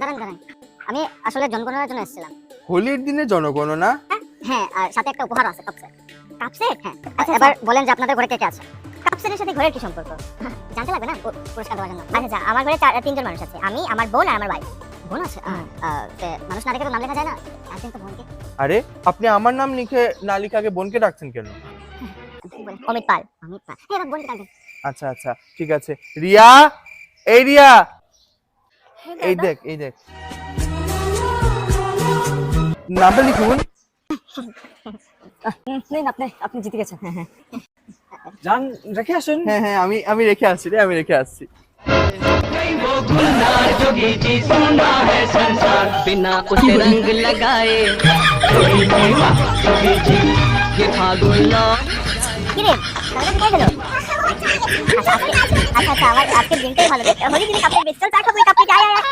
দাঁড়ান দাঁড়ান, আমি আসলে জনগণনার জন্য এসেছিলাম। হোলির দিনে জনগণনা? হ্যাঁ, আর সাথে একটা উপহার আছে, কাপসেট। কাপসেট? হ্যাঁ। আচ্ছা, এবার বলেন যে আপনাদের ঘরে কে কে আছে? কাপসেটের সাথে ঘরের কি সম্পর্ক? জানতে লাগবে না পুরস্কার দেওয়ার জন্য? আচ্ছা, আমার ঘরে তিনজন মানুষ আছে, আমি, আমার বোন আর আমার ভাই। বোন আছে? মানুষ না দেখে তো নাম লেখা যায় না। একদিন তো বোনকে। আরে আপনি আমার নাম লিখে না লিখে আগে বোনকে ডাকছেন কেন? অমিত পাল। অমিত পাল, হ্যাঁ, এবার বোনকে ডাকবেন। আচ্ছা আচ্ছা ঠিক আছে। রিয়া, এই রিয়া, এই দেখ এই দেখ, নামটা লিখুন। আপনি জিতে গেছেন। হ্যাঁ হ্যাঁ, জান রেখে আসুন। হ্যাঁ হ্যাঁ, আমি রেখে আসছি রে, আমি রেখে আসছি। वो गुलजार जोगी जी सुना है संसार बिना उसे रंग लगाए जोगी जी ये फागुन लो কি রে, তাহলে কি গেল? আচ্ছা আমার আজকের দিনটাই ভালো। হোলি দিনে কাপড় বেচতে চল, চা খাবো, কাপড় আয় আয়।